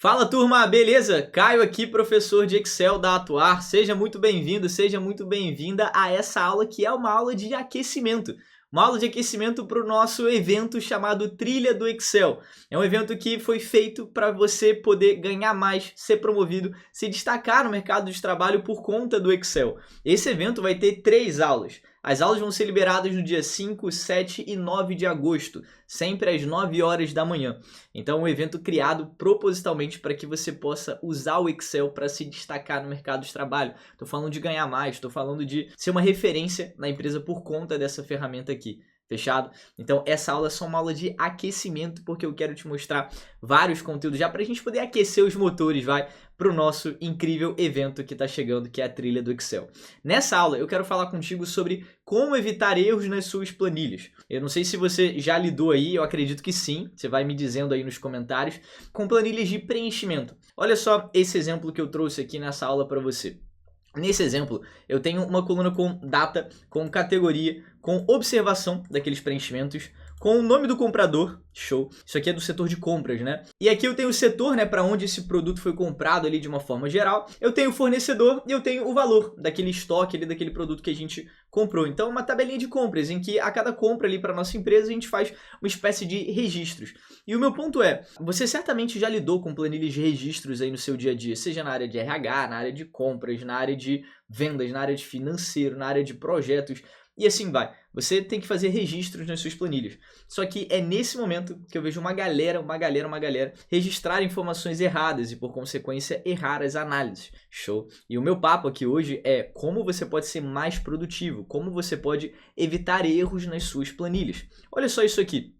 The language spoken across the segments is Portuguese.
Fala turma, beleza? Caio aqui, professor de Excel da Atuar. Seja muito bem-vindo, seja muito bem-vinda a essa aula que é uma aula de aquecimento. Uma aula de aquecimento para o nosso evento chamado Trilha do Excel. É um evento que foi feito para você poder ganhar mais, ser promovido, se destacar no mercado de trabalho por conta do Excel. Esse evento vai ter 3 aulas. As aulas vão ser liberadas no dia 5, 7 e 9 de agosto, sempre às 9 horas da manhã. Então é um evento criado propositalmente para que você possa usar o Excel para se destacar no mercado de trabalho. Estou falando de ganhar mais, estou falando de ser uma referência na empresa por conta dessa ferramenta aqui. Fechado? Então essa aula é só uma aula de aquecimento, porque eu quero te mostrar vários conteúdos já para a gente poder aquecer os motores, para o nosso incrível evento que está chegando, que é a Trilha do Excel. Nessa aula eu quero falar contigo sobre como evitar erros nas suas planilhas. Eu não sei se você já lidou aí, eu acredito que sim, você vai me dizendo aí nos comentários, com planilhas de preenchimento. Olha só esse exemplo que eu trouxe aqui nessa aula para você. Nesse exemplo, eu tenho uma coluna com data, com categoria, com observação daqueles preenchimentos, com o nome do comprador, show. Isso aqui é do setor de compras, né? E aqui eu tenho o setor, né, para onde esse produto foi comprado ali de uma forma geral. Eu tenho o fornecedor e eu tenho o valor daquele estoque ali, daquele produto que a gente comprou. Então, uma tabelinha de compras em que a cada compra ali para nossa empresa a gente faz uma espécie de registros. E o meu ponto é, você certamente já lidou com planilhas de registros aí no seu dia a dia, seja na área de RH, na área de compras, na área de vendas, na área de financeiro, na área de projetos. E assim vai. Você tem que fazer registros nas suas planilhas. Só que é nesse momento que eu vejo uma galera registrar informações erradas e, por consequência, errar as análises. Show? E o meu papo aqui hoje é como você pode ser mais produtivo, como você pode evitar erros nas suas planilhas. Olha só isso aqui.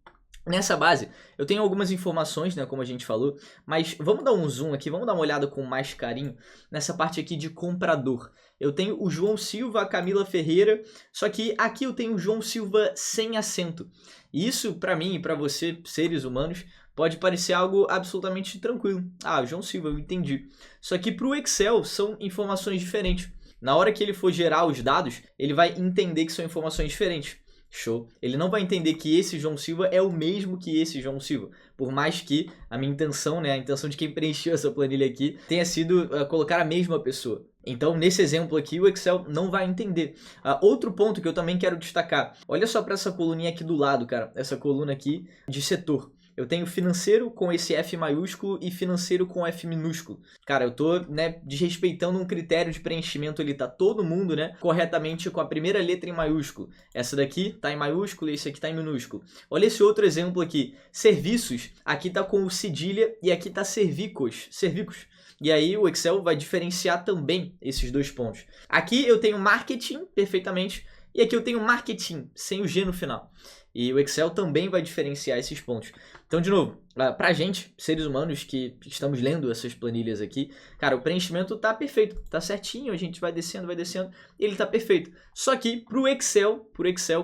Nessa base, eu tenho algumas informações, né, como a gente falou, mas vamos dar um zoom aqui, vamos dar uma olhada com mais carinho nessa parte aqui de comprador. Eu tenho o João Silva, a Camila Ferreira, só que aqui eu tenho o João Silva sem acento. E isso, para mim e para você, seres humanos, pode parecer algo absolutamente tranquilo. Ah, João Silva, eu entendi. Só que para o Excel são informações diferentes. Na hora que ele for gerar os dados, ele vai entender que são informações diferentes. Show. Ele não vai entender que esse João Silva é o mesmo que esse João Silva. Por mais que a minha intenção, né, a intenção de quem preencheu essa planilha aqui, tenha sido colocar a mesma pessoa. Então, nesse exemplo aqui, o Excel não vai entender. Outro ponto que eu também quero destacar. Olha só para essa coluninha aqui do lado, cara. Essa coluna aqui de setor. Eu tenho financeiro com esse F maiúsculo e financeiro com F minúsculo. Cara, eu tô, né, desrespeitando um critério de preenchimento ali, tá todo mundo, né, corretamente com a primeira letra em maiúsculo. Essa daqui tá em maiúsculo e esse aqui tá em minúsculo. Olha esse outro exemplo aqui. Serviços, aqui tá com o cedilha e aqui tá cervícos. E aí o Excel vai diferenciar também esses dois pontos. Aqui eu tenho marketing perfeitamente e aqui eu tenho marketing sem o G no final. E o Excel também vai diferenciar esses pontos. Então, de novo, pra gente, seres humanos que estamos lendo essas planilhas aqui, cara, o preenchimento tá perfeito, tá certinho, a gente vai descendo, ele tá perfeito. Só que pro Excel,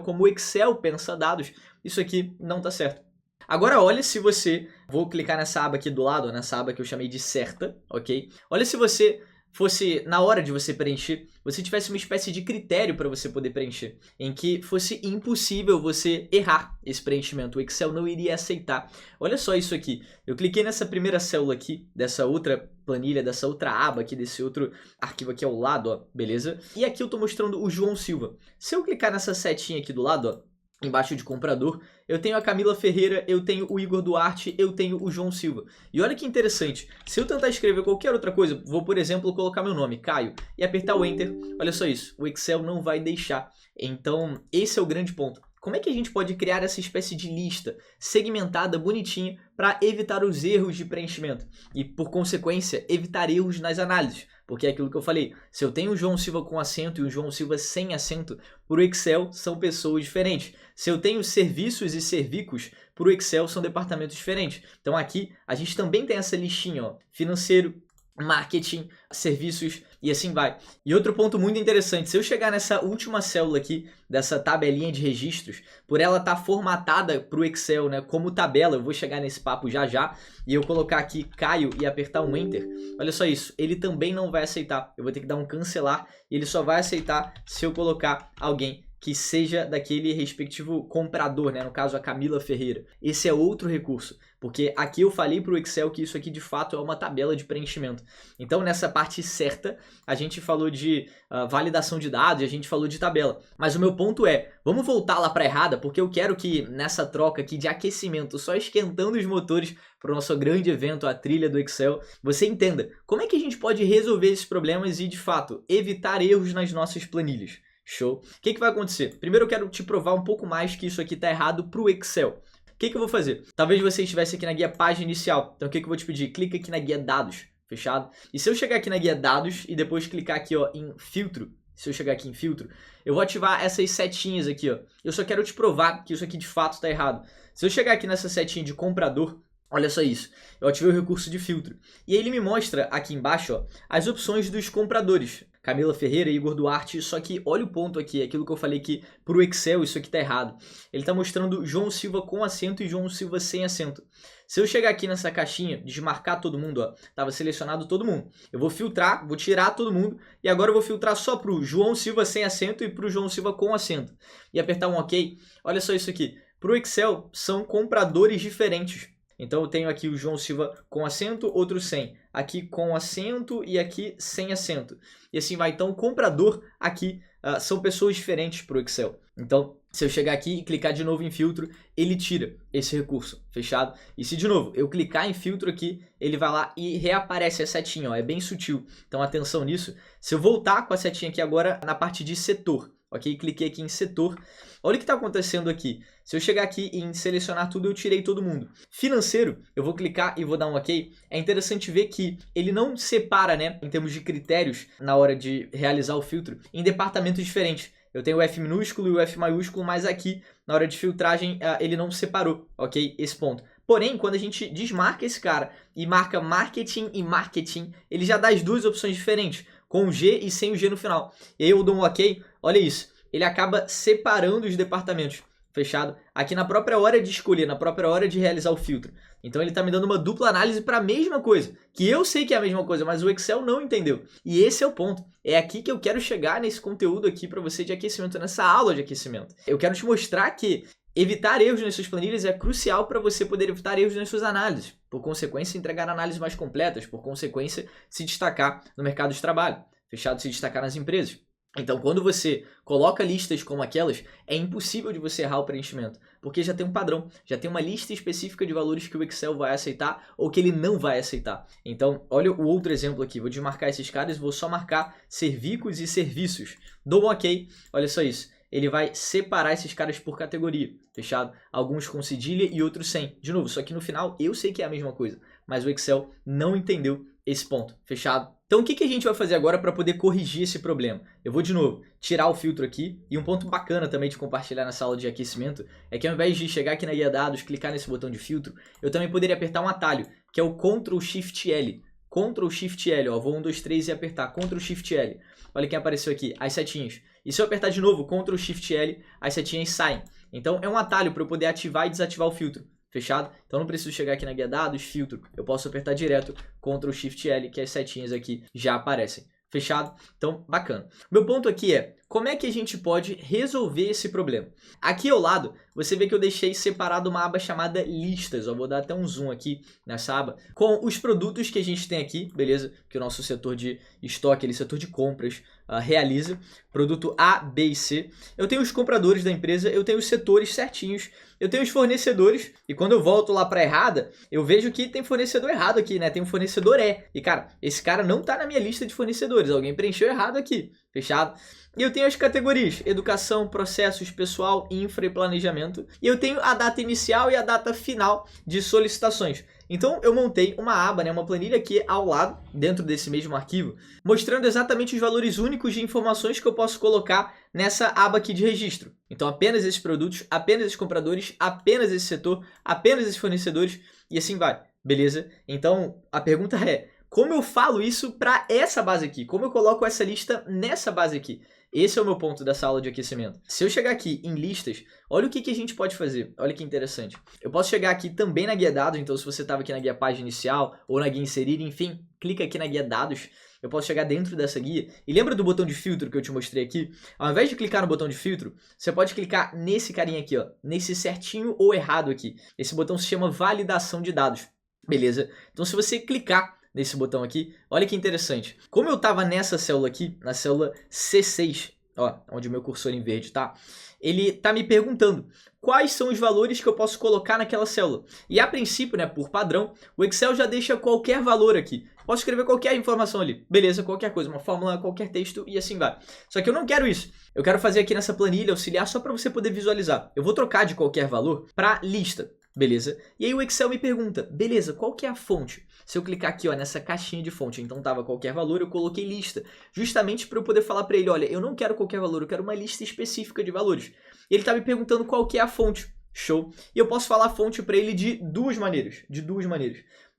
como o Excel pensa dados, isso aqui não tá certo. Agora olha se você, vou clicar nessa aba aqui do lado, nessa aba que eu chamei de certa, ok? Olha se você fosse, na hora de você preencher, você tivesse uma espécie de critério para você poder preencher, em que fosse impossível você errar esse preenchimento, o Excel não iria aceitar. Olha só isso aqui, eu cliquei nessa primeira célula aqui, dessa outra planilha, dessa outra aba aqui, desse outro arquivo aqui ao lado, ó, beleza? E aqui eu estou mostrando o João Silva. Se eu clicar nessa setinha aqui do lado, ó, embaixo de comprador, eu tenho a Camila Ferreira, eu tenho o Igor Duarte, eu tenho o João Silva. E olha que interessante, se eu tentar escrever qualquer outra coisa, vou, por exemplo, colocar meu nome, Caio, e apertar o Enter, olha só isso, o Excel não vai deixar. Então, esse é o grande ponto. Como é que a gente pode criar essa espécie de lista segmentada, bonitinha, para evitar os erros de preenchimento? E, por consequência, evitar erros nas análises. Porque é aquilo que eu falei, se eu tenho o João Silva com acento e o João Silva sem acento, para o Excel são pessoas diferentes. Se eu tenho serviços e servicos, para o Excel são departamentos diferentes. Então aqui a gente também tem essa listinha, ó, financeiro, marketing, serviços e assim vai. E outro ponto muito interessante, se eu chegar nessa última célula aqui, dessa tabelinha de registros, por ela estar formatada para o Excel, né, como tabela, eu vou chegar nesse papo já já, e eu colocar aqui Caio e apertar um Enter, olha só isso, ele também não vai aceitar, eu vou ter que dar um cancelar, e ele só vai aceitar se eu colocar alguém que seja daquele respectivo comprador, né? No caso, a Camila Ferreira. Esse é outro recurso, porque aqui eu falei para o Excel que isso aqui de fato é uma tabela de preenchimento. Então, nessa parte certa, a gente falou de validação de dados, a gente falou de tabela. Mas o meu ponto é, vamos voltar lá para errada, porque eu quero que nessa troca aqui de aquecimento, só esquentando os motores para o nosso grande evento, a trilha do Excel, você entenda como é que a gente pode resolver esses problemas e, de fato, evitar erros nas nossas planilhas. Show? O que vai acontecer? Primeiro eu quero te provar um pouco mais que isso aqui está errado para o Excel. O que eu vou fazer? Talvez você estivesse aqui na guia página inicial. Então o que eu vou te pedir? Clica aqui na guia dados. Fechado? E se eu chegar aqui na guia dados e depois clicar aqui ó, em filtro, se eu chegar aqui em filtro, eu vou ativar essas setinhas aqui. Ó. Eu só quero te provar que isso aqui de fato está errado. Se eu chegar aqui nessa setinha de comprador, olha só isso, eu ativei o recurso de filtro. E aí ele me mostra aqui embaixo ó, as opções dos compradores. Camila Ferreira e Igor Duarte, só que olha o ponto aqui, aquilo que eu falei que pro Excel isso aqui tá errado. Ele tá mostrando João Silva com acento e João Silva sem acento. Se eu chegar aqui nessa caixinha, desmarcar todo mundo, ó, tava selecionado todo mundo. Eu vou filtrar, vou tirar todo mundo e agora eu vou filtrar só pro João Silva sem acento e pro João Silva com acento. E apertar um OK. Olha só isso aqui. Pro Excel são compradores diferentes. Então eu tenho aqui o João Silva com acento, outro sem. Aqui com acento e aqui sem acento. E assim vai. Então o comprador aqui são pessoas diferentes para o Excel. Então se eu chegar aqui e clicar de novo em filtro, ele tira esse recurso, fechado? E se de novo eu clicar em filtro aqui, ele vai lá e reaparece a setinha, ó, é bem sutil. Então atenção nisso. Se eu voltar com a setinha aqui agora na parte de setor, ok? Cliquei aqui em setor. Olha o que está acontecendo aqui. Se eu chegar aqui em selecionar tudo, eu tirei todo mundo. Financeiro, eu vou clicar e vou dar um OK. É interessante ver que ele não separa, né, em termos de critérios, na hora de realizar o filtro, em departamentos diferentes. Eu tenho o F minúsculo e o F maiúsculo, mas aqui, na hora de filtragem, ele não separou, ok? Esse ponto. Porém, quando a gente desmarca esse cara e marca marketing e marketing, ele já dá as duas opções diferentes, com o G e sem o G no final. E aí eu dou um OK, olha isso. Ele acaba separando os departamentos, fechado? Aqui na própria hora de escolher, na própria hora de realizar o filtro. Então ele está me dando uma dupla análise para a mesma coisa, que eu sei que é a mesma coisa, mas o Excel não entendeu. E esse é o ponto. É aqui que eu quero chegar nesse conteúdo aqui para você de aquecimento, nessa aula de aquecimento. Eu quero te mostrar que evitar erros nas suas planilhas é crucial para você poder evitar erros nas suas análises. Por consequência, entregar análises mais completas, por consequência, se destacar no mercado de trabalho, fechado, se destacar nas empresas. Então, quando você coloca listas como aquelas, é impossível de você errar o preenchimento, porque já tem um padrão, já tem uma lista específica de valores que o Excel vai aceitar ou que ele não vai aceitar. Então, olha o outro exemplo aqui, vou desmarcar esses caras e vou só marcar serviços e serviços. Dou um OK, olha só isso. Ele vai separar esses caras por categoria, fechado? Alguns com cedilha e outros sem. De novo, só que no final eu sei que é a mesma coisa, mas o Excel não entendeu esse ponto, fechado? Então o que a gente vai fazer agora para poder corrigir esse problema? Eu vou de novo tirar o filtro aqui, e um ponto bacana também de compartilhar nessa aula de aquecimento é que ao invés de chegar aqui na guia dados, clicar nesse botão de filtro, eu também poderia apertar um atalho, que é o Ctrl Shift L. Ctrl Shift L, ó, vou 1, 2, 3 e apertar Ctrl Shift L. Olha quem apareceu aqui, as setinhas. E se eu apertar de novo Ctrl Shift L, as setinhas saem. Então é um atalho para eu poder ativar e desativar o filtro. Fechado? Então não preciso chegar aqui na guia dados, filtro. Eu posso apertar direto Ctrl Shift L, que as setinhas aqui já aparecem. Fechado? Então, bacana. Meu ponto aqui é, como é que a gente pode resolver esse problema? Aqui ao lado, você vê que eu deixei separado uma aba chamada listas. Eu vou dar até um zoom aqui nessa aba, com os produtos que a gente tem aqui, beleza? Que o nosso setor de estoque, ele, setor de compras, realiza. Produto A, B e C. Eu tenho os compradores da empresa, eu tenho os setores certinhos, eu tenho os fornecedores, e quando eu volto lá para errada, eu vejo que tem fornecedor errado aqui, né? Tem um fornecedor E. E cara, esse cara não tá na minha lista de fornecedores, alguém preencheu errado aqui, fechado? E eu tenho as categorias, educação, processos, pessoal, infra e planejamento. E eu tenho a data inicial e a data final de solicitações. Então eu montei uma aba, né, uma planilha aqui ao lado, dentro desse mesmo arquivo, mostrando exatamente os valores únicos de informações que eu posso colocar nessa aba aqui de registro. Então apenas esses produtos, apenas esses compradores, apenas esse setor, apenas esses fornecedores e assim vai, beleza? Então a pergunta é, como eu falo isso para essa base aqui, como eu coloco essa lista nessa base aqui. Esse é o meu ponto dessa aula de aquecimento. Se eu chegar aqui em listas, olha o que a gente pode fazer. Olha que interessante. Eu posso chegar aqui também na guia dados, então se você estava aqui na guia página inicial ou na guia inserir, enfim, clica aqui na guia dados. Eu posso chegar dentro dessa guia. E lembra do botão de filtro que eu te mostrei aqui? Ao invés de clicar no botão de filtro, você pode clicar nesse carinha aqui, ó, nesse certinho ou errado aqui. Esse botão se chama validação de dados. Beleza? Então se você clicar nesse botão aqui, olha que interessante. Como eu estava nessa célula aqui, na célula C6, ó, onde o meu cursor em verde tá, ele tá me perguntando quais são os valores que eu posso colocar naquela célula. E a princípio, né, por padrão, o Excel já deixa qualquer valor aqui. Posso escrever qualquer informação ali, beleza, qualquer coisa, uma fórmula, qualquer texto e assim vai. Só que eu não quero isso. Eu quero fazer aqui nessa planilha auxiliar só para você poder visualizar. Eu vou trocar de qualquer valor para lista, beleza? E aí o Excel me pergunta, beleza, qual que é a fonte? Se eu clicar aqui, ó, nessa caixinha de fonte, então tava qualquer valor, eu coloquei lista, justamente para eu poder falar para ele, olha, eu não quero qualquer valor, eu quero uma lista específica de valores. E ele tá me perguntando qual que é a fonte. Show. E eu posso falar a fonte para ele de duas maneiras.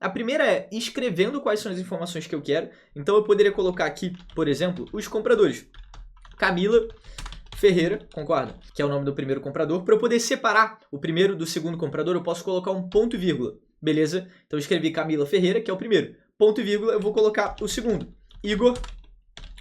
A primeira é escrevendo quais são as informações que eu quero. Então eu poderia colocar aqui, por exemplo, os compradores. Camila Ferreira, concorda? Que é o nome do primeiro comprador. Para eu poder separar o primeiro do segundo comprador, eu posso colocar um ponto e vírgula. Beleza? Então eu escrevi Camila Ferreira, que é o primeiro. Ponto e vírgula, eu vou colocar o segundo. Igor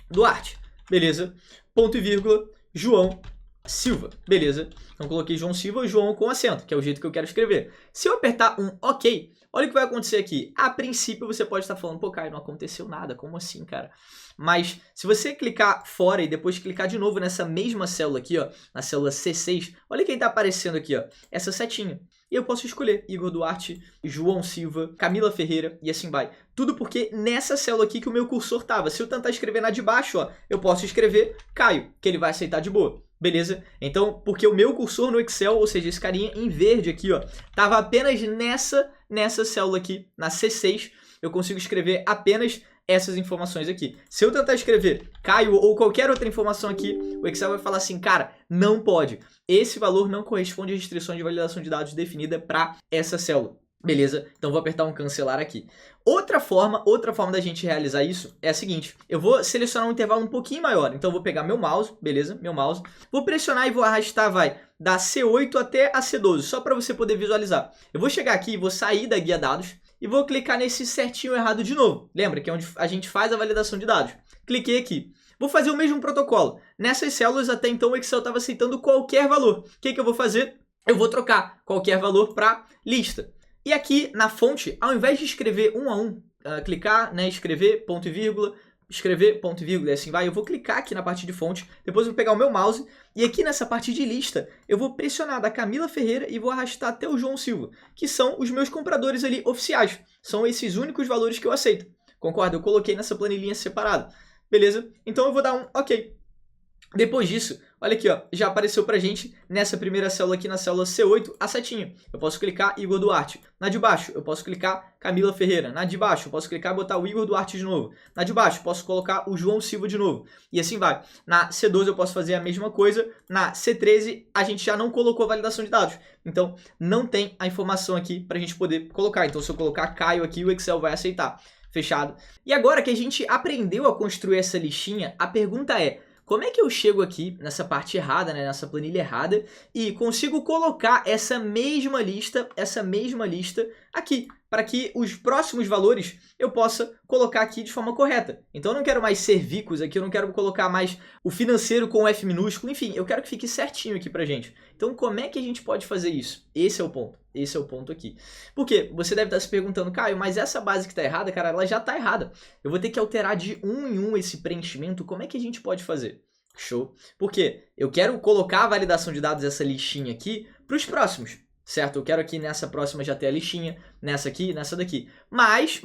Duarte. Beleza? Ponto e vírgula, João Silva, beleza? Então coloquei João Silva, João com acento, que é o jeito que eu quero escrever. Se eu apertar um OK, olha o que vai acontecer aqui. A princípio você pode estar falando, pô, Caio, não aconteceu nada, como assim, cara? Mas se você clicar fora e depois clicar de novo nessa mesma célula aqui, ó, na célula C6, olha quem está aparecendo aqui, ó, essa setinha. E eu posso escolher Igor Duarte, João Silva, Camila Ferreira e assim vai. Tudo porque nessa célula aqui que o meu cursor estava. Se eu tentar escrever na de baixo, ó, eu posso escrever Caio, que ele vai aceitar de boa. Beleza? Então, porque o meu cursor no Excel, ou seja, esse carinha em verde aqui, ó, tava apenas nessa célula aqui, na C6, eu consigo escrever apenas essas informações aqui. Se eu tentar escrever Caio ou qualquer outra informação aqui, o Excel vai falar assim, cara, não pode. Esse valor não corresponde às restrições de validação de dados definida para essa célula. Beleza? Então vou apertar um cancelar aqui. Outra forma da gente realizar isso é a seguinte. Eu vou selecionar um intervalo um pouquinho maior. Então eu vou pegar meu mouse, beleza? Meu mouse. Vou pressionar e vou arrastar, vai, da C8 até a C12, só para você poder visualizar. Eu vou chegar aqui, vou sair da guia dados e vou clicar nesse certinho errado de novo. Lembra que é onde a gente faz a validação de dados. Cliquei aqui. Vou fazer o mesmo protocolo. Nessas células até então o Excel estava aceitando qualquer valor. O que eu vou fazer? Eu vou trocar qualquer valor para lista. E aqui na fonte, ao invés de escrever um a um, clicar, né, escrever ponto e vírgula, e assim vai, eu vou clicar aqui na parte de fonte, depois eu vou pegar o meu mouse e aqui nessa parte de lista, eu vou pressionar da Camila Ferreira e vou arrastar até o João Silva, que são os meus compradores ali oficiais. São esses únicos valores que eu aceito. Concorda? Eu coloquei nessa planilhinha separada. Beleza? Então eu vou dar um OK. Depois disso, olha aqui, ó, já apareceu pra gente nessa primeira célula aqui, na célula C8, a setinha. Eu posso clicar Igor Duarte. Na de baixo, eu posso clicar Camila Ferreira. Na de baixo, eu posso clicar e botar o Igor Duarte de novo. Na de baixo, eu posso colocar o João Silva de novo. E assim vai. Na C12 eu posso fazer a mesma coisa. Na C13 a gente já não colocou a validação de dados. Então, não tem a informação aqui pra gente poder colocar. Então, se eu colocar Caio aqui, o Excel vai aceitar. Fechado? E agora que a gente aprendeu a construir essa listinha, a pergunta é: como é que eu chego aqui nessa parte errada, né, nessa planilha errada, e consigo colocar essa mesma lista aqui, para que os próximos valores eu possa colocar aqui de forma correta. Então eu não quero mais servicos aqui, eu não quero colocar mais o financeiro com F minúsculo, enfim, eu quero que fique certinho aqui pra gente. Então como é que a gente pode fazer isso? Esse é o ponto aqui. Porque você deve estar se perguntando, Caio, mas essa base que está errada, cara, ela já está errada. Eu vou ter que alterar de um em um esse preenchimento, como é que a gente pode fazer? Show. Porque eu quero colocar a validação de dados, essa listinha aqui, para os próximos, certo? Eu quero aqui nessa próxima já ter a listinha, nessa aqui, nessa daqui. Mas,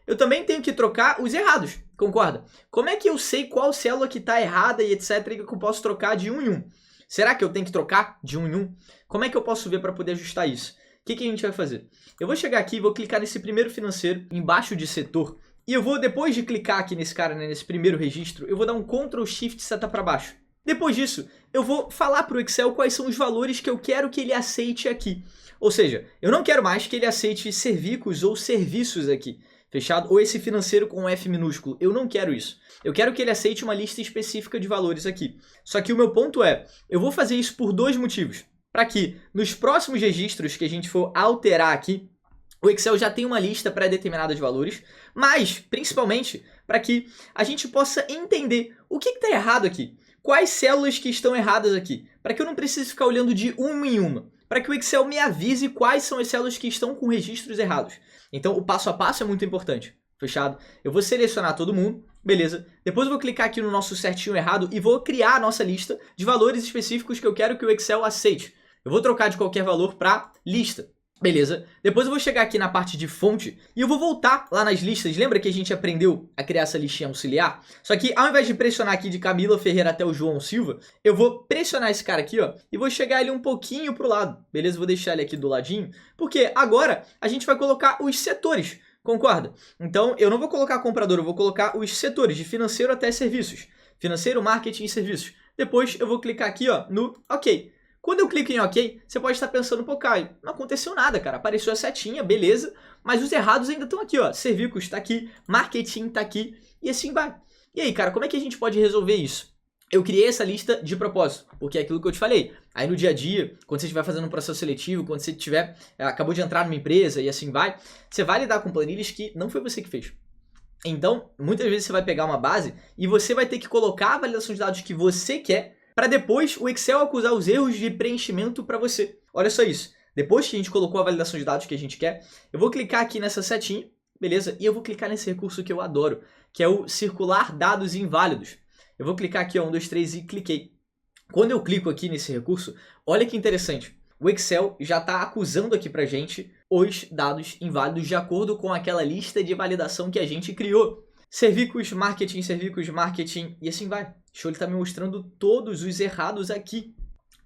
eu também tenho que trocar os errados, concorda? Como é que eu sei qual célula que está errada e etc, que eu posso trocar de um em um? Será que eu tenho que trocar de um em um? Como é que eu posso ver para poder ajustar isso? O que a gente vai fazer? Eu vou chegar aqui e vou clicar nesse primeiro financeiro, embaixo de setor, e eu vou, depois de clicar aqui nesse cara, né, nesse primeiro registro, eu vou dar um Ctrl Shift seta para baixo. Depois disso, eu vou falar para o Excel quais são os valores que eu quero que ele aceite aqui. Ou seja, eu não quero mais que ele aceite serviços ou serviços aqui. fechado? Ou esse financeiro com um F minúsculo. Eu não quero isso. Eu quero que ele aceite uma lista específica de valores aqui. Só que o meu ponto é, eu vou fazer isso por dois motivos. Para que nos próximos registros que a gente for alterar aqui, o Excel já tem uma lista pré-determinada de valores, mas, principalmente, para que a gente possa entender o que está errado aqui. Quais células que estão erradas aqui, para que eu não precise ficar olhando de uma em uma, para que o Excel me avise quais são as células que estão com registros errados. Então, o passo a passo é muito importante, fechado? Eu vou selecionar todo mundo, beleza? Depois eu vou clicar aqui no nosso certinho errado e vou criar a nossa lista de valores específicos que eu quero que o Excel aceite. Eu vou trocar de qualquer valor para lista. Beleza? Depois eu vou chegar aqui na parte de fonte e eu vou voltar lá nas listas. Lembra que a gente aprendeu a criar essa listinha auxiliar? Só que ao invés de pressionar aqui de Camila Ferreira até o João Silva, eu vou pressionar esse cara aqui, ó, e vou chegar ele um pouquinho pro lado. Beleza? Vou deixar ele aqui do ladinho, porque agora a gente vai colocar os setores. Concorda? Então eu não vou colocar comprador, eu vou colocar os setores de financeiro até serviços. Financeiro, marketing e serviços. Depois eu vou clicar aqui, ó, no OK. Quando eu clico em OK, você pode estar pensando, pô, Caio, não aconteceu nada, cara. Apareceu a setinha, beleza, mas os errados ainda estão aqui, ó. Serviços está aqui, marketing está aqui e assim vai. E aí, cara, como é que a gente pode resolver isso? Eu criei essa lista de propósito, porque é aquilo que eu te falei. Aí no dia a dia, quando você estiver fazendo um processo seletivo, quando você acabou de entrar numa empresa e assim vai, você vai lidar com planilhas que não foi você que fez. Então, muitas vezes você vai pegar uma base e você vai ter que colocar a validação de dados que você quer para depois o Excel acusar os erros de preenchimento para você. Olha só isso. Depois que a gente colocou a validação de dados que a gente quer, eu vou clicar aqui nessa setinha, beleza? E eu vou clicar nesse recurso que eu adoro, que é o circular dados inválidos. Eu vou clicar aqui, ó, 1, 2, 3 e cliquei. Quando eu clico aqui nesse recurso, olha que interessante. O Excel já está acusando aqui para a gente os dados inválidos de acordo com aquela lista de validação que a gente criou. Serviços, marketing e assim vai. Show, ele está me mostrando todos os errados aqui.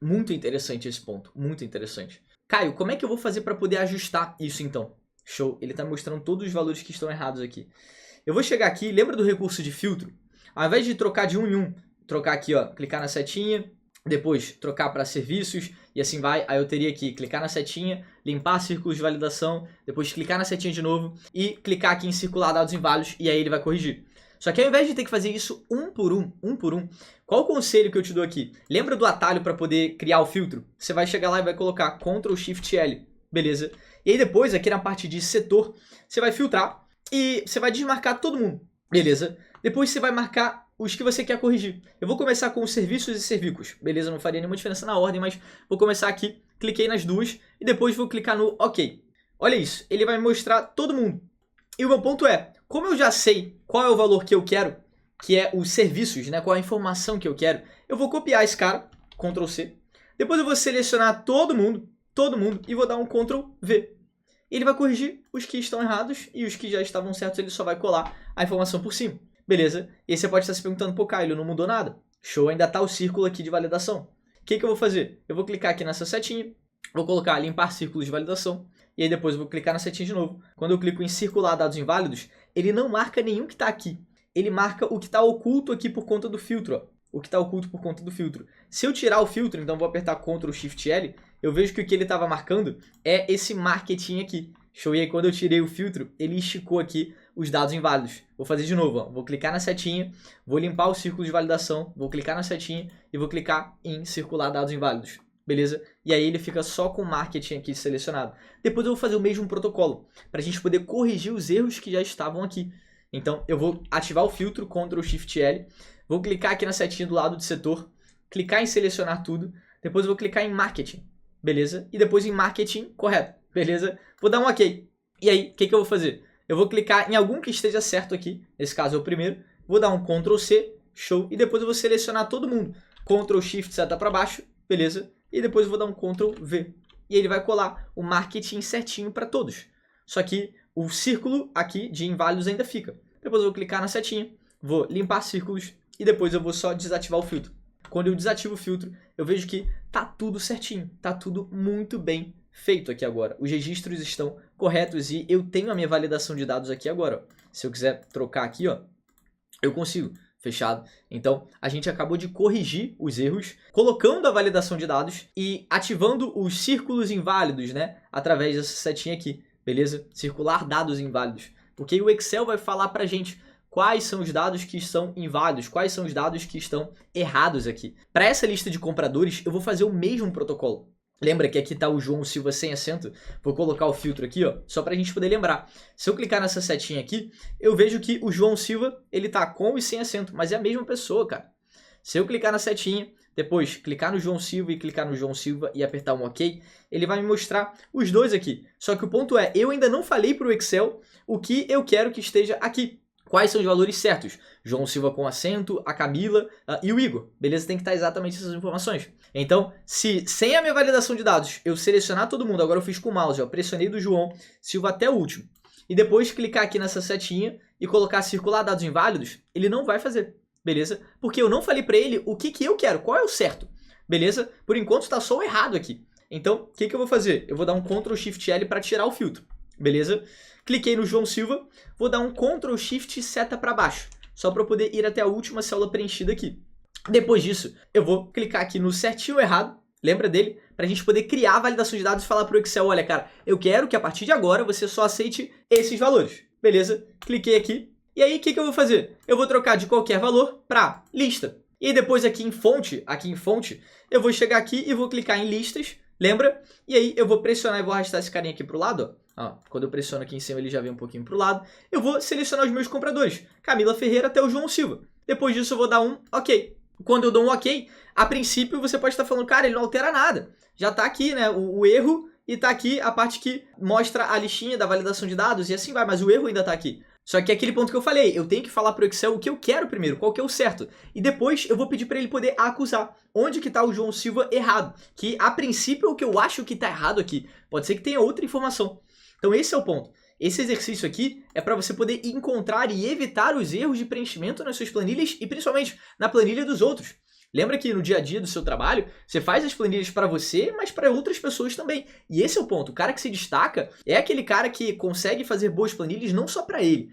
Muito interessante esse ponto, muito interessante. Caio, como é que eu vou fazer para poder ajustar isso então? Show, ele está me mostrando todos os valores que estão errados aqui. Eu vou chegar aqui, lembra do recurso de filtro? Ao invés de trocar de um em um, trocar aqui, ó, clicar na setinha, depois trocar para serviços e assim vai. Aí eu teria que clicar na setinha, limpar círculos de validação, depois clicar na setinha de novo e clicar aqui em circular dados inválidos e aí ele vai corrigir. Só que ao invés de ter que fazer isso um por um, qual o conselho que eu te dou aqui? Lembra do atalho para poder criar o filtro? Você vai chegar lá e vai colocar Ctrl Shift L, beleza? E aí depois, aqui na parte de setor, você vai filtrar e você vai desmarcar todo mundo, beleza? Depois você vai marcar os que você quer corrigir. Eu vou começar com os serviços e serviços, beleza? Não faria nenhuma diferença na ordem, mas vou começar aqui, cliquei nas duas e depois vou clicar no OK. Olha isso, ele vai mostrar todo mundo. E o meu ponto é, como eu já sei qual é o valor que eu quero, que é os serviços, né? Qual é a informação que eu quero, eu vou copiar esse cara, Ctrl C. Depois eu vou selecionar todo mundo, e vou dar um Ctrl V. Ele vai corrigir os que estão errados e os que já estavam certos, ele só vai colar a informação por cima. Beleza? E aí você pode estar se perguntando, pô, Caio, não mudou nada. Show, ainda está o círculo aqui de validação. O que eu vou fazer? Eu vou clicar aqui nessa setinha, vou colocar limpar círculos de validação, e aí depois eu vou clicar na setinha de novo. Quando eu clico em circular dados inválidos, ele não marca nenhum que está aqui. Ele marca o que está oculto aqui por conta do filtro, ó. O que está oculto por conta do filtro. Se eu tirar o filtro, então vou apertar Ctrl Shift L, eu vejo que o que ele estava marcando é esse marketing aqui. Show, e aí quando eu tirei o filtro, ele esticou aqui os dados inválidos. Vou fazer de novo, ó. Vou clicar na setinha, vou limpar o círculo de validação, vou clicar na setinha e vou clicar em circular dados inválidos. Beleza? E aí ele fica só com o marketing aqui selecionado. Depois eu vou fazer o mesmo protocolo, para a gente poder corrigir os erros que já estavam aqui. Então eu vou ativar o filtro, Ctrl Shift L, vou clicar aqui na setinha do lado do setor, clicar em selecionar tudo, depois eu vou clicar em marketing, beleza? E depois em marketing, correto, beleza? Vou dar um OK. E aí, o que eu vou fazer? Eu vou clicar em algum que esteja certo aqui, nesse caso é o primeiro, vou dar um Ctrl C, show, e depois eu vou selecionar todo mundo. Ctrl Shift seta para baixo, beleza? E depois eu vou dar um Ctrl V. E ele vai colar o marketing certinho para todos. Só que o círculo aqui de inválidos ainda fica. Depois eu vou clicar na setinha, vou limpar círculos e depois eu vou só desativar o filtro. Quando eu desativo o filtro, eu vejo que tá tudo certinho, tá tudo muito bem feito aqui agora. Os registros estão corretos e eu tenho a minha validação de dados aqui agora. Ó. Se eu quiser trocar aqui, ó, eu consigo. Fechado? Então, a gente acabou de corrigir os erros, colocando a validação de dados e ativando os círculos inválidos, né? Através dessa setinha aqui, beleza? Circular dados inválidos. Porque o Excel vai falar pra gente quais são os dados que são inválidos, quais são os dados que estão errados aqui. Para essa lista de compradores, eu vou fazer o mesmo protocolo. Lembra que aqui está o João Silva sem acento? Vou colocar o filtro aqui, ó, só para a gente poder lembrar. Se eu clicar nessa setinha aqui, eu vejo que o João Silva, ele tá com e sem acento, mas é a mesma pessoa, cara. Se eu clicar na setinha, depois clicar no João Silva e clicar no João Silva e apertar um OK, ele vai me mostrar os dois aqui. Só que o ponto é, eu ainda não falei para o Excel o que eu quero que esteja aqui. Quais são os valores certos? João Silva com acento, a Camila e o Igor. Beleza? Tem que estar exatamente essas informações. Então, se sem a minha validação de dados eu selecionar todo mundo, agora eu fiz com o mouse, ó, pressionei do João Silva até o último, e depois clicar aqui nessa setinha e colocar circular dados inválidos, ele não vai fazer. Beleza? Porque eu não falei para ele o que eu quero, qual é o certo. Beleza? Por enquanto está só o errado aqui. Então, o que eu vou fazer? Eu vou dar um Ctrl Shift L para tirar o filtro. Beleza? Cliquei no João Silva, vou dar um Ctrl Shift seta para baixo, só para eu poder ir até a última célula preenchida aqui. Depois disso, eu vou clicar aqui no certinho errado, lembra dele? Para a gente poder criar a validação de dados e falar para o Excel, olha cara, eu quero que a partir de agora você só aceite esses valores. Beleza? Cliquei aqui. E aí, o que eu vou fazer? Eu vou trocar de qualquer valor para lista. E aí depois aqui em fonte, eu vou chegar aqui e vou clicar em listas, lembra? E aí eu vou pressionar e vou arrastar esse carinha aqui para o lado, ó. Quando eu pressiono aqui em cima ele já vem um pouquinho para o lado. Eu vou selecionar os meus compradores, Camila Ferreira até o João Silva. Depois disso eu vou dar um OK. Quando eu dou um OK, a princípio você pode estar falando, cara, ele não altera nada. Já está aqui, né, o erro e está aqui a parte que mostra a listinha da validação de dados e assim vai, mas o erro ainda está aqui. Só que é aquele ponto que eu falei, eu tenho que falar para o Excel o que eu quero primeiro, qual que é o certo. E depois eu vou pedir para ele poder acusar onde que está o João Silva errado. Que a princípio é o que eu acho que está errado aqui. Pode ser que tenha outra informação. Então esse é o ponto. Esse exercício aqui é para você poder encontrar e evitar os erros de preenchimento nas suas planilhas e principalmente na planilha dos outros. Lembra que no dia a dia do seu trabalho, você faz as planilhas para você, mas para outras pessoas também. E esse é o ponto. O cara que se destaca é aquele cara que consegue fazer boas planilhas não só para ele,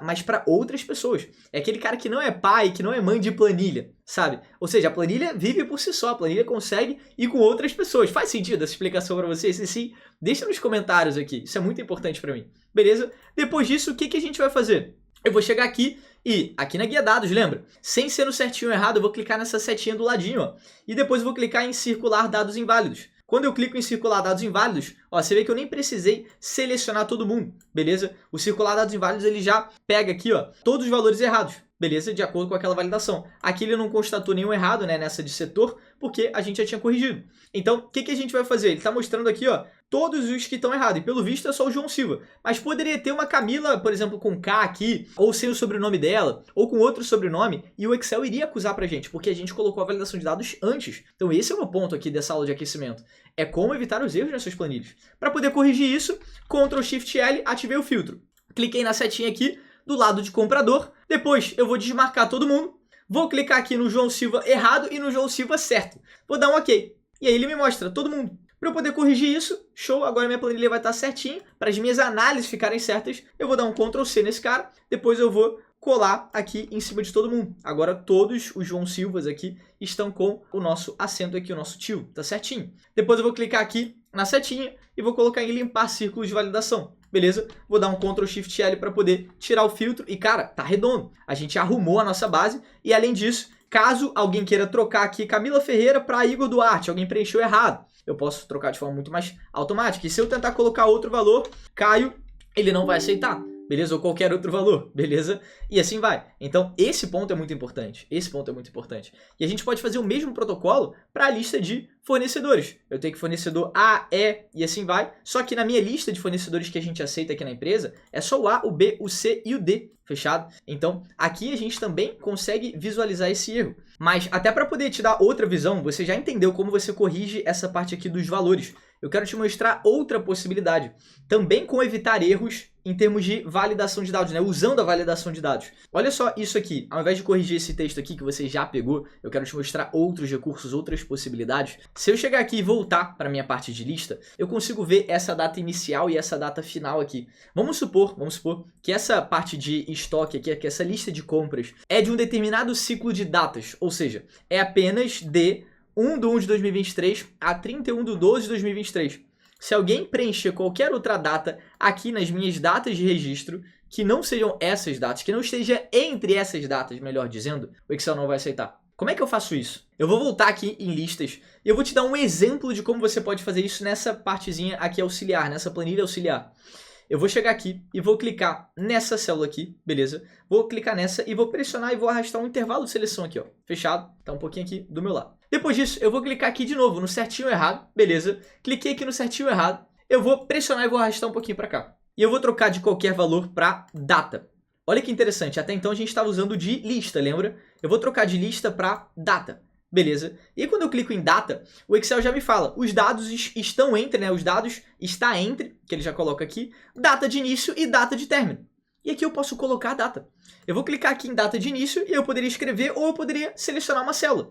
mas para outras pessoas. É aquele cara que não é pai, que não é mãe de planilha, sabe? Ou seja, a planilha vive por si só, a planilha consegue ir com outras pessoas. Faz sentido essa explicação para vocês? Se sim, deixa nos comentários aqui. Isso é muito importante para mim. Beleza? Depois disso, o que a gente vai fazer? Eu vou chegar aqui e aqui na guia dados, lembra? Sem ser no certinho errado, eu vou clicar nessa setinha do ladinho, ó. E depois eu vou clicar em circular dados inválidos. Quando eu clico em circular dados inválidos, ó, você vê que eu nem precisei selecionar todo mundo, beleza? O circular dados inválidos, ele já pega aqui, ó, todos os valores errados, beleza? De acordo com aquela validação. Aqui ele não constatou nenhum errado, né, nessa de setor, porque a gente já tinha corrigido. Então, o que a gente vai fazer? Ele está mostrando aqui, ó, todos os que estão errados. E pelo visto é só o João Silva. Mas poderia ter uma Camila, por exemplo, com K aqui, ou sem o sobrenome dela, ou com outro sobrenome, e o Excel iria acusar pra gente, porque a gente colocou a validação de dados antes. Então esse é o meu ponto aqui dessa aula de aquecimento. É como evitar os erros nas suas planilhas. Para poder corrigir isso, Ctrl Shift L, ativei o filtro. Cliquei na setinha aqui, do lado de comprador. Depois eu vou desmarcar todo mundo. Vou clicar aqui no João Silva errado e no João Silva certo. Vou dar um OK. E aí ele me mostra todo mundo. Para eu poder corrigir isso, show, agora minha planilha vai estar certinha. Para as minhas análises ficarem certas, eu vou dar um Ctrl C nesse cara. Depois eu vou colar aqui em cima de todo mundo. Agora todos os João Silvas aqui estão com o nosso acento aqui, o nosso tio, tá certinho. Depois eu vou clicar aqui na setinha e vou colocar em limpar círculos de validação. Beleza? Vou dar um Ctrl Shift L para poder tirar o filtro e, cara, tá redondo. A gente arrumou a nossa base e, além disso, caso alguém queira trocar aqui Camila Ferreira para Igor Duarte, alguém preencheu errado, eu posso trocar de forma muito mais automática. E se eu tentar colocar outro valor, Caio, ele não vai aceitar. Beleza? Ou qualquer outro valor, beleza? E assim vai. Então, esse ponto é muito importante. Esse ponto é muito importante. E a gente pode fazer o mesmo protocolo para a lista de fornecedores. Eu tenho que fornecedor A, E e assim vai. Só que na minha lista de fornecedores que a gente aceita aqui na empresa, é só o A, o B, o C e o D. Fechado? Então, aqui a gente também consegue visualizar esse erro. Mas, até para poder te dar outra visão, você já entendeu como você corrige essa parte aqui dos valores. Eu quero te mostrar outra possibilidade. Também com evitar erros em termos de validação de dados, né? Usando a validação de dados. Olha só isso aqui. Ao invés de corrigir esse texto aqui que você já pegou, eu quero te mostrar outros recursos, outras possibilidades. Se eu chegar aqui e voltar para a minha parte de lista, eu consigo ver essa data inicial e essa data final aqui. Vamos supor que essa parte de estoque aqui, que essa lista de compras, é de um determinado ciclo de datas. Ou seja, é apenas de 1/1 de 2023 a 31/12 de 2023. Se alguém preencher qualquer outra data aqui nas minhas datas de registro, que não sejam essas datas, que não esteja entre essas datas, melhor dizendo, o Excel não vai aceitar. Como é que eu faço isso? Eu vou voltar aqui em listas e eu vou te dar um exemplo de como você pode fazer isso nessa partezinha aqui auxiliar, nessa planilha auxiliar. Eu vou chegar aqui e vou clicar nessa célula aqui, beleza? Vou clicar nessa e vou pressionar e vou arrastar um intervalo de seleção aqui, ó. Fechado? Tá um pouquinho aqui do meu lado. Depois disso, eu vou clicar aqui de novo no certinho errado, beleza? Cliquei aqui no certinho errado. Eu vou pressionar e vou arrastar um pouquinho para cá. E eu vou trocar de qualquer valor para data. Olha que interessante, até então a gente estava usando de lista, lembra? Eu vou trocar de lista para data, beleza? E quando eu clico em data, o Excel já me fala, os dados estão entre, né? Os dados está entre, que ele já coloca aqui, data de início e data de término. E aqui eu posso colocar a data. Eu vou clicar aqui em data de início e eu poderia escrever ou eu poderia selecionar uma célula.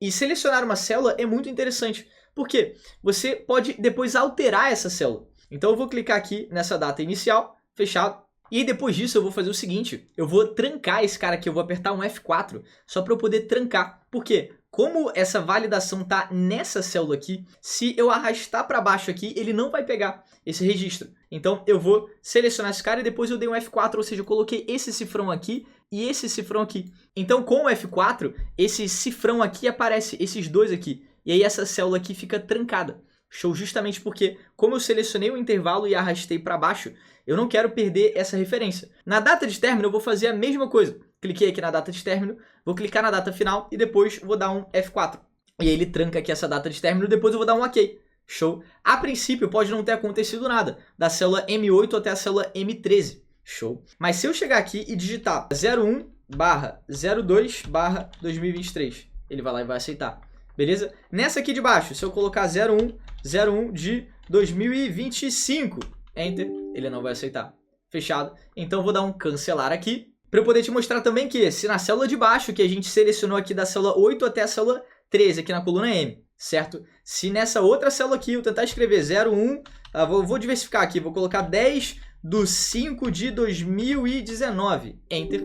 E selecionar uma célula é muito interessante, porque você pode depois alterar essa célula. Então eu vou clicar aqui nessa data inicial, fechado. E depois disso eu vou fazer o seguinte, eu vou trancar esse cara aqui, eu vou apertar um F4 só para eu poder trancar. Por quê? Como essa validação tá nessa célula aqui, se eu arrastar para baixo aqui, ele não vai pegar esse registro. Então eu vou selecionar esse cara e depois eu dei um F4, ou seja, eu coloquei esse cifrão aqui e esse cifrão aqui. Então com o F4, esse cifrão aqui aparece, esses dois aqui. E aí essa célula aqui fica trancada. Show, justamente porque, como eu selecionei o intervalo e arrastei para baixo, eu não quero perder essa referência. Na data de término, eu vou fazer a mesma coisa. Cliquei aqui na data de término, vou clicar na data final e depois vou dar um F4. E aí ele tranca aqui essa data de término, depois eu vou dar um OK. Show. A princípio, pode não ter acontecido nada, da célula M8 até a célula M13. Show. Mas se eu chegar aqui e digitar 01/02/2023, ele vai lá e vai aceitar. Beleza? Nessa aqui de baixo, se eu colocar 01 de 2025, Enter, ele não vai aceitar. Fechado? Então eu vou dar um cancelar aqui, para eu poder te mostrar também que se na célula de baixo, que a gente selecionou aqui da célula 8 até a célula 13, aqui na coluna M, certo? Se nessa outra célula aqui eu tentar escrever 01, vou diversificar aqui, vou colocar 10/5 de 2019, Enter,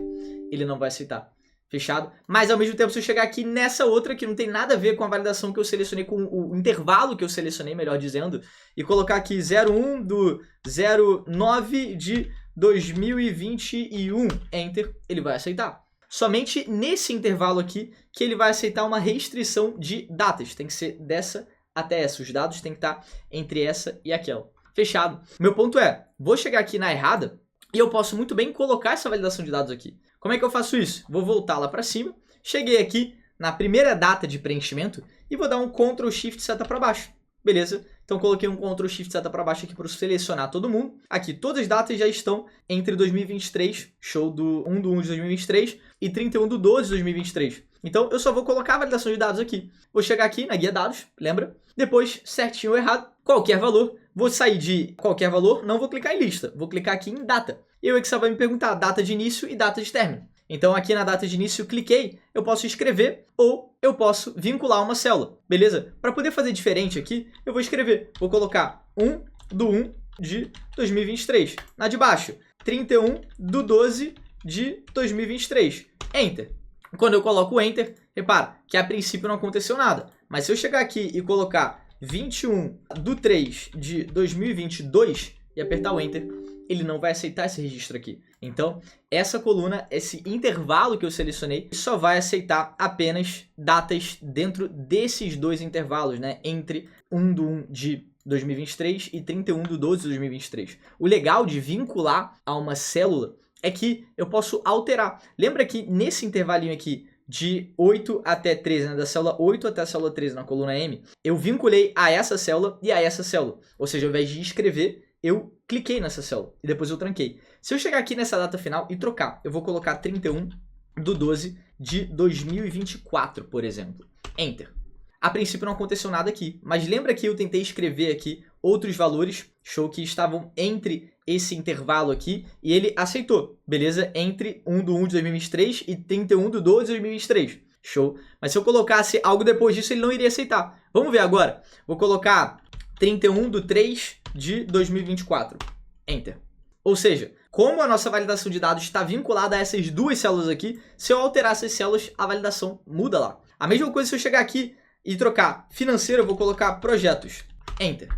ele não vai aceitar. Fechado? Mas ao mesmo tempo, se eu chegar aqui nessa outra que não tem nada a ver com a validação que eu selecionei, com o intervalo que eu selecionei, melhor dizendo, e colocar aqui 01/09 de 2021, Enter, ele vai aceitar. Somente nesse intervalo aqui que ele vai aceitar uma restrição de datas. Tem que ser dessa até essa. Os dados têm que estar entre essa e aquela. Fechado. Meu ponto é, vou chegar aqui na errada e eu posso muito bem colocar essa validação de dados aqui. Como é que eu faço isso? Vou voltar lá para cima, cheguei aqui na primeira data de preenchimento e vou dar um Ctrl Shift seta para baixo. Beleza? Então coloquei um Ctrl Shift seta para baixo aqui para selecionar todo mundo. Aqui todas as datas já estão entre 2023, show do 1/1 de 2023 e 31/12 de 2023. Então eu só vou colocar a validação de dados aqui. Vou chegar aqui na guia dados, lembra? Depois certinho ou errado, qualquer valor. Vou sair de qualquer valor, não vou clicar em lista, vou clicar aqui em data. E o Excel vai me perguntar data de início e data de término. Então aqui na data de início, cliquei, eu posso escrever ou eu posso vincular uma célula, beleza? Para poder fazer diferente aqui, eu vou escrever, vou colocar 1/1 de 2023. Na de baixo, 31/12 de 2023. Enter. Quando eu coloco o Enter, repara que a princípio não aconteceu nada. Mas se eu chegar aqui e colocar 21/3 de 2022 e apertar o Enter, ele não vai aceitar esse registro aqui. Então, essa coluna, esse intervalo que eu selecionei, só vai aceitar apenas datas dentro desses dois intervalos, né? Entre 1/1 de 2023 e 31/12 de 2023. O legal de vincular a uma célula é que eu posso alterar. Lembra que nesse intervalinho aqui, de 8 até 13, né? Da célula 8 até a célula 13 na coluna M, eu vinculei a essa célula e a essa célula. Ou seja, ao invés de escrever, eu cliquei nessa célula e depois eu tranquei. Se eu chegar aqui nessa data final e trocar, eu vou colocar 31/12 de 2024, por exemplo. Enter. A princípio não aconteceu nada aqui, mas lembra que eu tentei escrever aqui outros valores, show, que estavam entre esse intervalo aqui, e ele aceitou, beleza? Entre 1/1 de 2023 e 31/12 de 2023, show. Mas se eu colocasse algo depois disso, ele não iria aceitar. Vamos ver agora. Vou colocar 31/3 de 2024, Enter. Ou seja, como a nossa validação de dados está vinculada a essas duas células aqui, se eu alterar essas células, a validação muda lá. A mesma coisa se eu chegar aqui e trocar financeiro, eu vou colocar projetos, Enter.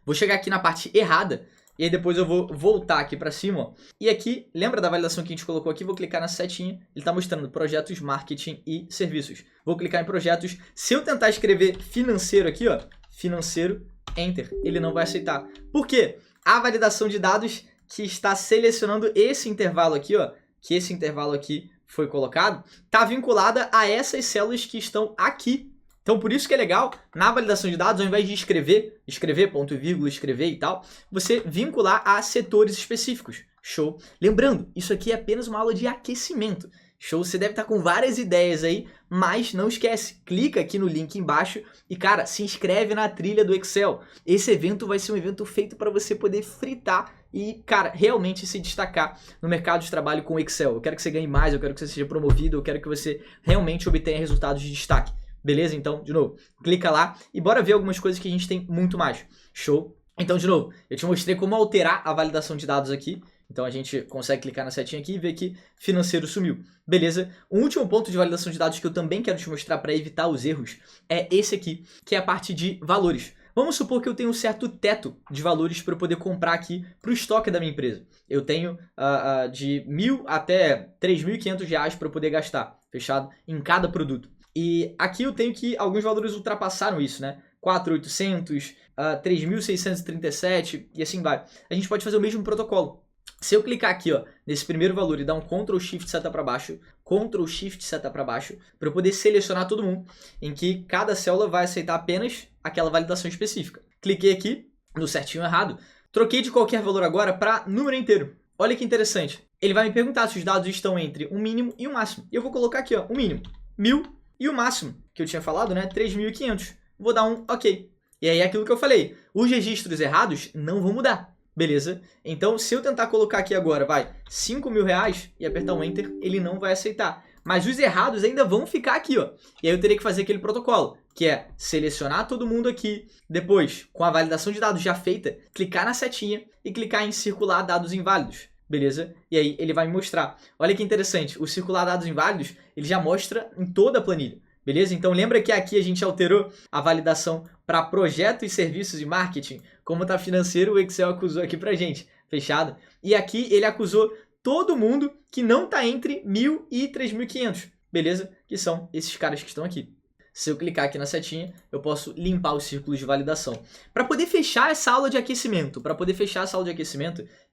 Vou chegar aqui na parte errada E aí depois eu vou voltar aqui para cima, ó. E aqui, lembra da validação que a gente colocou aqui? Vou clicar na setinha, ele está mostrando projetos, marketing e serviços. Vou clicar em projetos. Se eu tentar escrever financeiro aqui, ó, financeiro, enter, ele não vai aceitar. Por quê? A validação de dados que está selecionando esse intervalo aqui, ó, que esse intervalo aqui foi colocado, está vinculada a essas células que estão aqui. Então, por isso que é legal, na validação de dados, ao invés de escrever, ponto e vírgula, escrever e tal, você vincular a setores específicos. Show? Lembrando, isso aqui é apenas uma aula de aquecimento. Show? Você deve estar com várias ideias aí, mas não esquece, clica aqui no link embaixo e, cara, se inscreve na trilha do Excel. Esse evento vai ser um evento feito para você poder fritar e, cara, realmente se destacar no mercado de trabalho com o Excel. Eu quero que você ganhe mais, eu quero que você seja promovido, eu quero que você realmente obtenha resultados de destaque. Beleza? Então, de novo, clica lá e bora ver algumas coisas que a gente tem muito mais. Show? Então, de novo, eu te mostrei como alterar a validação de dados aqui. Então, a gente consegue clicar na setinha aqui e ver que financeiro sumiu. Beleza? Um último ponto de validação de dados que eu também quero te mostrar para evitar os erros é esse aqui, que é a parte de valores. Vamos supor que eu tenho um certo teto de valores para eu poder comprar aqui para o estoque da minha empresa. Eu tenho de R$1.000 até R$3.500 para eu poder gastar, fechado, em cada produto. E aqui eu tenho que alguns valores ultrapassaram isso, né? 4.800, 3.637 e assim vai. A gente pode fazer o mesmo protocolo. Se eu clicar aqui, ó, nesse primeiro valor e dar um Ctrl Shift seta para baixo, Ctrl Shift seta para baixo, para eu poder selecionar todo mundo, em que cada célula vai aceitar apenas aquela validação específica. Cliquei aqui no certinho errado, troquei de qualquer valor agora para número inteiro. Olha que interessante. Ele vai me perguntar se os dados estão entre um mínimo e um máximo. E eu vou colocar aqui, ó, o mínimo, 1.000 e o máximo, que eu tinha falado, né, 3.500. Vou dar um OK. E aí é aquilo que eu falei, os registros errados não vão mudar. Beleza? Então, se eu tentar colocar aqui agora, vai, R$5.000 e apertar um Enter, ele não vai aceitar. Mas os errados ainda vão ficar aqui, ó. E aí eu teria que fazer aquele protocolo, que é selecionar todo mundo aqui, depois, com a validação de dados já feita, clicar na setinha e clicar em circular dados inválidos. Beleza? E aí ele vai me mostrar. Olha que interessante, o circular dados inválidos, ele já mostra em toda a planilha. Beleza? Então lembra que aqui a gente alterou a validação para projetos, serviços e marketing? Como está financeiro, o Excel acusou aqui pra gente. Fechado? E aqui ele acusou todo mundo que não está entre 1.000 e 3.500. Beleza? Que são esses caras que estão aqui. Se eu clicar aqui na setinha, eu posso limpar os círculos de validação. Para poder fechar essa aula de aquecimento,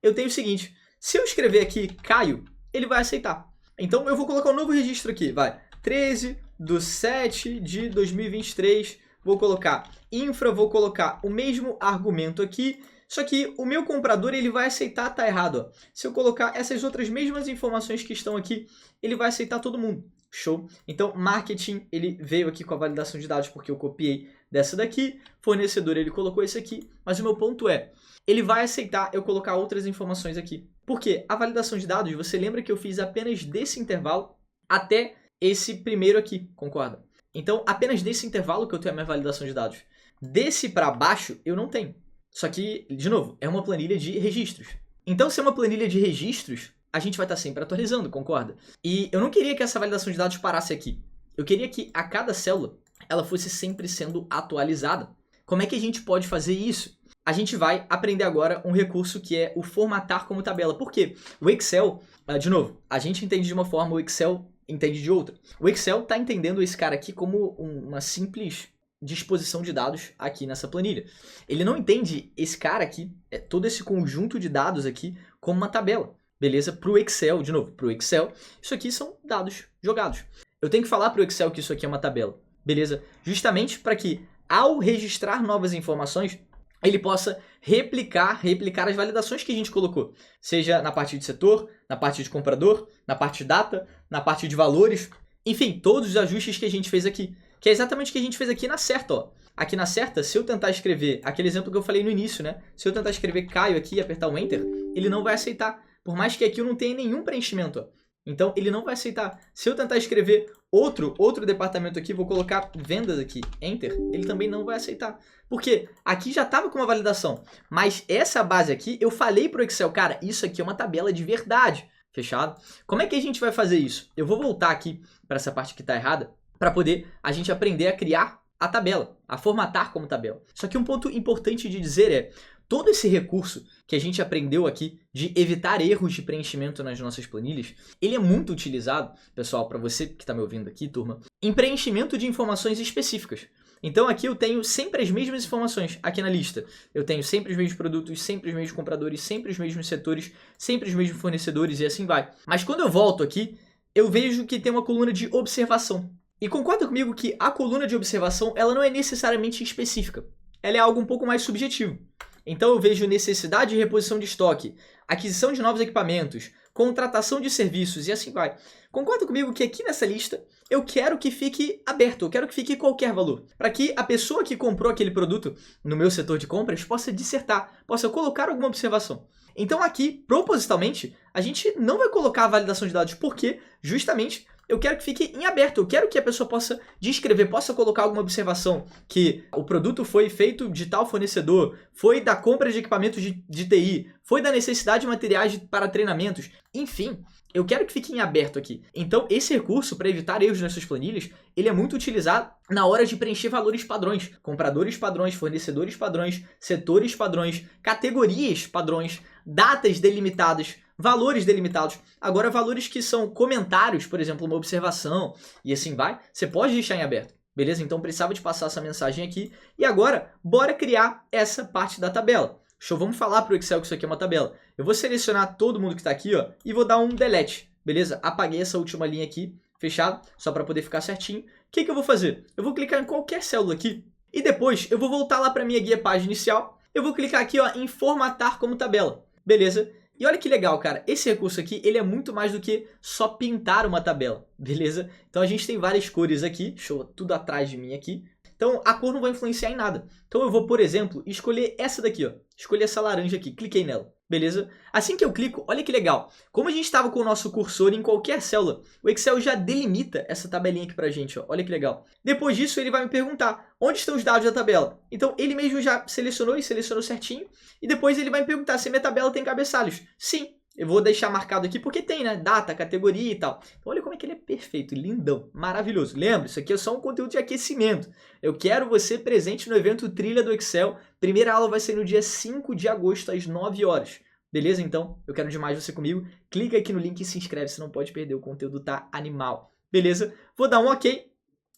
eu tenho o seguinte. Se eu escrever aqui Caio, ele vai aceitar. Então eu vou colocar um novo registro aqui. Vai, 13/7/2023. Vou colocar infra, vou colocar o mesmo argumento aqui. Só que o meu comprador ele vai aceitar, tá errado. Ó. Se eu colocar essas outras mesmas informações que estão aqui, ele vai aceitar todo mundo. Show? Então, marketing, ele veio aqui com a validação de dados porque eu copiei dessa daqui. Fornecedor, ele colocou esse aqui. Mas o meu ponto é, ele vai aceitar eu colocar outras informações aqui. Porque a validação de dados, você lembra que eu fiz apenas desse intervalo até esse primeiro aqui, concorda? Então, apenas desse intervalo que eu tenho a minha validação de dados. Desse para baixo, eu não tenho. Só que, de novo, é uma planilha de registros. Então, se é uma planilha de registros, a gente vai estar sempre atualizando, concorda? E eu não queria que essa validação de dados parasse aqui. Eu queria que a cada célula, ela fosse sempre sendo atualizada. Como é que a gente pode fazer isso? A gente vai aprender agora um recurso que é o formatar como tabela. Por quê? O Excel, de novo, a gente entende de uma forma, o Excel entende de outra. O Excel está entendendo esse cara aqui como uma simples disposição de dados aqui nessa planilha. Ele não entende esse cara aqui, todo esse conjunto de dados aqui, como uma tabela. Beleza? Para o Excel, de novo, para o Excel, isso aqui são dados jogados. Eu tenho que falar para o Excel que isso aqui é uma tabela. Beleza? Justamente para que, ao registrar novas informações, ele possa replicar as validações que a gente colocou. Seja na parte de setor, na parte de comprador, na parte de data, na parte de valores. Enfim, todos os ajustes que a gente fez aqui. Que é exatamente o que a gente fez aqui na certa, ó. Aqui na certa, se eu tentar escrever, aquele exemplo que eu falei no início, né? Se eu tentar escrever Caio aqui e apertar o Enter, ele não vai aceitar. Por mais que aqui eu não tenha nenhum preenchimento, ó. Então, ele não vai aceitar. Se eu tentar escrever outro departamento aqui, vou colocar vendas aqui, Enter, ele também não vai aceitar. Porque aqui já estava com uma validação. Mas essa base aqui, eu falei para o Excel, cara, isso aqui é uma tabela de verdade. Fechado? Como é que a gente vai fazer isso? Eu vou voltar aqui para essa parte que está errada, para poder a gente aprender a criar a tabela, a formatar como tabela. Só que um ponto importante de dizer é, todo esse recurso que a gente aprendeu aqui de evitar erros de preenchimento nas nossas planilhas, ele é muito utilizado, pessoal, para você que está me ouvindo aqui, turma, em preenchimento de informações específicas. Então aqui eu tenho sempre as mesmas informações aqui na lista. Eu tenho sempre os mesmos produtos, sempre os mesmos compradores, sempre os mesmos setores, sempre os mesmos fornecedores e assim vai. Mas quando eu volto aqui, eu vejo que tem uma coluna de observação. E concorda comigo que a coluna de observação ela não é necessariamente específica. Ela é algo um pouco mais subjetivo. Então eu vejo necessidade de reposição de estoque, aquisição de novos equipamentos, contratação de serviços e assim vai. Concorda comigo que aqui nessa lista eu quero que fique aberto, eu quero que fique qualquer valor, para que a pessoa que comprou aquele produto no meu setor de compras possa dissertar, possa colocar alguma observação. Então aqui, propositalmente, a gente não vai colocar a validação de dados, porque justamente eu quero que fique em aberto, eu quero que a pessoa possa descrever, possa colocar alguma observação, que o produto foi feito de tal fornecedor, foi da compra de equipamentos de TI, foi da necessidade de materiais para treinamentos, enfim, eu quero que fique em aberto aqui. Então esse recurso, para evitar erros nas suas planilhas, ele é muito utilizado na hora de preencher valores padrões, compradores padrões, fornecedores padrões, setores padrões, categorias padrões, datas delimitadas, valores delimitados. Agora, valores que são comentários, por exemplo, uma observação e assim vai, você pode deixar em aberto, beleza? Então, precisava de passar essa mensagem aqui. E agora, bora criar essa parte da tabela. Show, vamos falar para o Excel que isso aqui é uma tabela. Eu vou selecionar todo mundo que está aqui, ó, e vou dar um delete, beleza? Apaguei essa última linha aqui, fechado, só para poder ficar certinho. O que eu vou fazer? Eu vou clicar em qualquer célula aqui e depois eu vou voltar lá para minha guia página inicial. Eu vou clicar aqui, ó, em formatar como tabela, beleza? E olha que legal, cara, esse recurso aqui, ele é muito mais do que só pintar uma tabela, beleza? Então a gente tem várias cores aqui, show, tudo atrás de mim aqui. Então a cor não vai influenciar em nada. Então eu vou, por exemplo, escolher essa daqui, ó. Escolher essa laranja aqui, cliquei nela, beleza? Assim que eu clico, olha que legal. Como a gente estava com o nosso cursor em qualquer célula, o Excel já delimita essa tabelinha aqui pra gente, ó. Olha que legal. Depois disso, ele vai me perguntar onde estão os dados da tabela. Então ele mesmo já selecionou e selecionou certinho. E depois ele vai me perguntar se minha tabela tem cabeçalhos. Sim. Eu vou deixar marcado aqui porque tem, né? Data, categoria e tal. Então olha como é que ele é perfeito, lindão, maravilhoso. Lembra, isso aqui é só um conteúdo de aquecimento. Eu quero você presente no evento Trilha do Excel. Primeira aula vai ser no dia 5 de agosto, às 9 horas. Beleza? Então, eu quero demais você comigo. Clica aqui no link e se inscreve, você não pode perder. O conteúdo tá animal. Beleza? Vou dar um ok.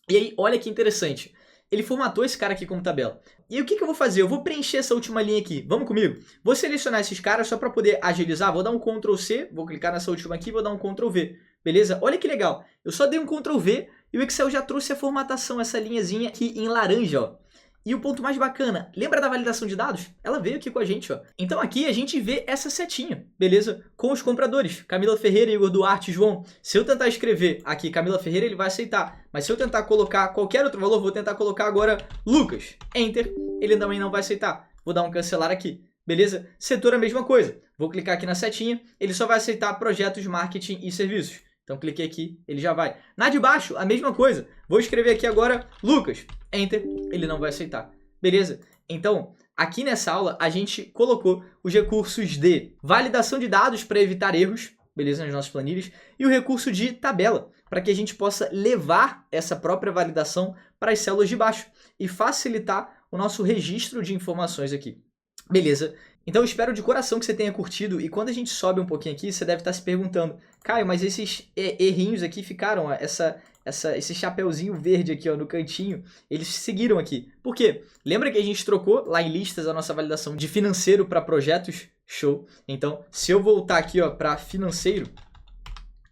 E aí, olha que interessante. Ele formatou esse cara aqui como tabela. E o que eu vou fazer? Eu vou preencher essa última linha aqui. Vamos comigo? Vou selecionar esses caras só para poder agilizar. Vou dar um Ctrl C, vou clicar nessa última aqui e vou dar um Ctrl V. Beleza? Olha que legal. Eu só dei um Ctrl V e o Excel já trouxe a formatação, essa linhazinha aqui em laranja, ó. E o ponto mais bacana, lembra da validação de dados? Ela veio aqui com a gente, ó. Então aqui a gente vê essa setinha, beleza? Com os compradores, Camila Ferreira, Igor Duarte, João. Se eu tentar escrever aqui Camila Ferreira, ele vai aceitar. Mas se eu tentar colocar qualquer outro valor, vou tentar colocar agora Lucas, Enter, ele também não vai aceitar. Vou dar um cancelar aqui, beleza? Setor a mesma coisa. Vou clicar aqui na setinha, ele só vai aceitar projetos, marketing e serviços. Então cliquei aqui, ele já vai. Na de baixo, a mesma coisa. Vou escrever aqui agora Lucas, Enter, ele não vai aceitar. Beleza? Então, aqui nessa aula, a gente colocou os recursos de validação de dados para evitar erros, beleza, nas nossas planilhas, e o recurso de tabela, para que a gente possa levar essa própria validação para as células de baixo e facilitar o nosso registro de informações aqui. Beleza? Então eu espero de coração que você tenha curtido, e quando a gente sobe um pouquinho aqui, você deve estar se perguntando, Caio, mas esses errinhos aqui ficaram, ó, esse chapeuzinho verde aqui, ó, no cantinho, eles seguiram aqui. Por quê? Lembra que a gente trocou lá em listas a nossa validação de financeiro para projetos? Show! Então, se eu voltar aqui, ó, para financeiro,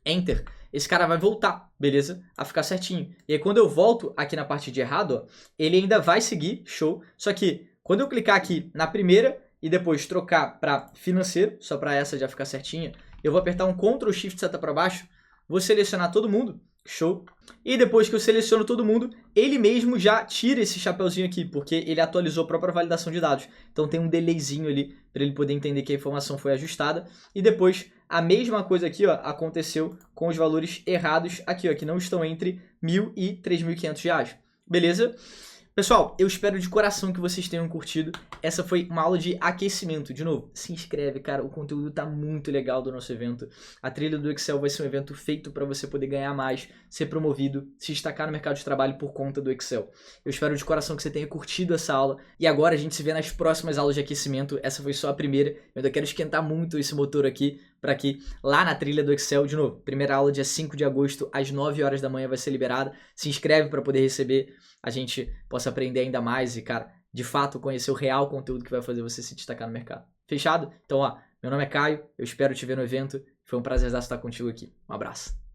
Enter, esse cara vai voltar, beleza? A ficar certinho. E aí quando eu volto aqui na parte de errado, ó, ele ainda vai seguir, show. Só que quando eu clicar aqui na primeira e depois trocar para financeiro, só para essa já ficar certinha, eu vou apertar um Ctrl Shift seta para baixo, vou selecionar todo mundo, show. E depois que eu seleciono todo mundo, ele mesmo já tira esse chapeuzinho aqui, porque ele atualizou a própria validação de dados. Então tem um delayzinho ali para ele poder entender que a informação foi ajustada. E depois a mesma coisa aqui, ó, aconteceu com os valores errados aqui, ó, que não estão entre R$ 1.000 e R$ 3.500. Beleza? Pessoal, eu espero de coração que vocês tenham curtido. Essa foi uma aula de aquecimento. De novo, se inscreve, cara. O conteúdo tá muito legal do nosso evento. A trilha do Excel vai ser um evento feito para você poder ganhar mais, ser promovido, se destacar no mercado de trabalho por conta do Excel. Eu espero de coração que você tenha curtido essa aula. E agora a gente se vê nas próximas aulas de aquecimento. Essa foi só a primeira. Eu ainda quero esquentar muito esse motor aqui para que lá na trilha do Excel, de novo, primeira aula dia 5 de agosto, às 9 horas da manhã vai ser liberada. Se inscreve para poder receber, a gente possa aprender ainda mais e, cara, de fato conhecer o real conteúdo que vai fazer você se destacar no mercado. Fechado? Então, ó, meu nome é Caio, eu espero te ver no evento. Foi um prazer estar contigo aqui. Um abraço.